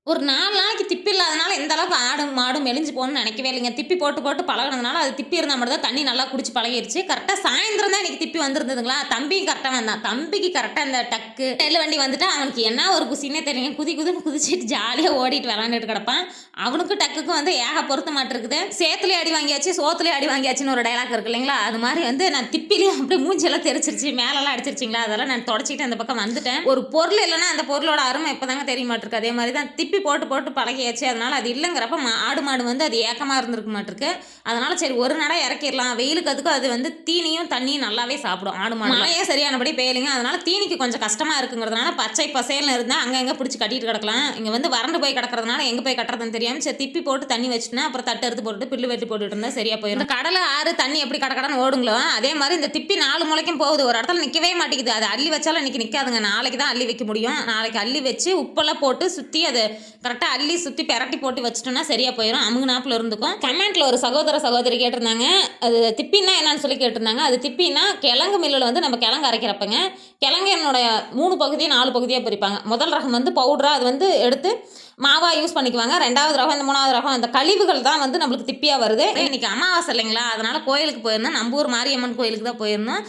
ஒரு 4 நாளைக்கு திப்பி இல்லாதனால இந்த அளவுக்கு ஆடும், மாடும் மெலிஞ்சு போணும்னு நெனைக்கவே இல்லைங்க. திப்பி போட்டு, போட்டு பழகுனதுனால, அது திப்பி இருந்தா மட்டும் தான் தண்ணி நல்லா குடிச்சு பழகிருச்சு. கரெக்ட்டா சாயந்திரம் தான் இன்னைக்கு திப்பி வந்திருந்ததுங்களா, தம்பியும் கரெக்ட்டா வந்தான். தம்பிக்கு கரெக்ட்டா இந்த டக்கு, நெல்லு வண்டி வந்துட்டா, அவனுக்கு என்ன ஒரு குஷின்னே தெரியலங்க. குதி குதின்னு குதிச்சுட்டு ஜாலியா ஓடிட்டு விளையாண்டுட்டு கெடப்பான். அவனுக்கும் டக்குக்கும் வந்து ஏக பொருத்தமாட்டுருக்குது. சேத்துலயும் அடி வாங்கியாச்சு, சோத்துலயும் அடி வாங்கியாச்சுன்னு ஒரு டயலாக் இருக்கு இல்லைங்களா? அது மாரி வந்து நான் திப்பிலயும் அப்படியே மூஞ்சியெல்லாம் தெறிச்சிருச்சு, மேலலாம் அடிச்சிருச்சுங்களா, அதெல்லாம் நான் தொடச்சுக்கிட்டு அந்த பக்கம் வந்துட்டேன். ஒரு பொருள் இல்லன்னா, அந்த பொருளோட அருமை இப்பதாங்க தெரிய மாட்டிருக்கு. அதே மாரி தான் திப்பி போட்டு, போட்டு பழகியாச்சு. அதனால அது இல்லங்கிறப்ப ஆடு, மாடு வந்து அது ஏக்கமா இருந்திருக்க மாட்டிருக்கு. அதனால சரி ஒரு நடை இறக்கிர்லாம். வெயிலுக்கு அதுக்கும் அது வந்து தீனியும், தண்ணியும் நல்லாவே சாப்பிடும் ஆடு, மாடு. மழையே சரியானபடி பெய்யலைங்க. அதனால தீனிக்கு கொஞ்சம் கஷ்டமா இருக்குங்கிறதுனால பச்சை பசேல்னு இருந்தா அங்க, அங்க பிடிச்சு கட்டிட்டு கிடக்கலாம். இங்க வந்து வறண்டு போய் கிடக்கிறதுனால எங்க போய் கட்டுறதுன்னு தெரியாம சரி திப்பி போட்டு தண்ணி வச்சுட்டேன். அப்புறம் தட்டு எடுத்து போட்டுட்டு புல்லு வெட்டி போட்டுட்டு இருந்தா சரியா போயிரும். இந்த கடலை, ஆறு தண்ணி எப்படி கடகடன்னு ஓடுங்களோ, அதே மாரி இந்த திப்பி 4 மூலைக்கும் போகுது. ஒரு இடத்துல நிக்கவே மாட்டேங்குது. அது அள்ளி வச்சாலும் இன்னைக்கு நிக்காதுங்க. நாளைக்கு தான் அள்ளி வைக்க முடியும். நாளைக்கு அள்ளி வச்சு உப்பெல்லாம் போட்டு சுத்தி அது கரெக்ட்டா அள்ளி சுத்தி பெரட்டி போட்டு வச்சுட்டோம்னா சரியா போயிரும். அமுங்குனாப்புல இருந்துக்கும். கமெண்ட்ல ஒரு சகோதர, சகோதரி கேட்டிருந்தாங்க. அது திப்பின்னா என்னன்னு சொல்லி கேட்டிருந்தாங்க. அது திப்பின்னா கிழங்கு மில்லுல வந்து நம்ம கிழங்கு அரைக்கிறப்பங்க, கிழங்கு என்னுடைய 3 பகுதியா, 4 பகுதியா பிரிப்பாங்க. முதல் ரகம் வந்து பவுடரா அது வந்து எடுத்து மாவா யூஸ் பண்ணிக்குவாங்க. 2வது ரகம், இந்த 3வது ரகம் அந்த கழிவுகள் தான் வந்து நம்மளுக்கு திப்பியா வருது. இன்னைக்கு அமாவாசை இல்லைங்களா? அதனால கோயிலுக்கு போயிருந்தோம். நம்பூர் மாரியம்மன் கோயிலுக்கு தான் போயிருந்தோம்.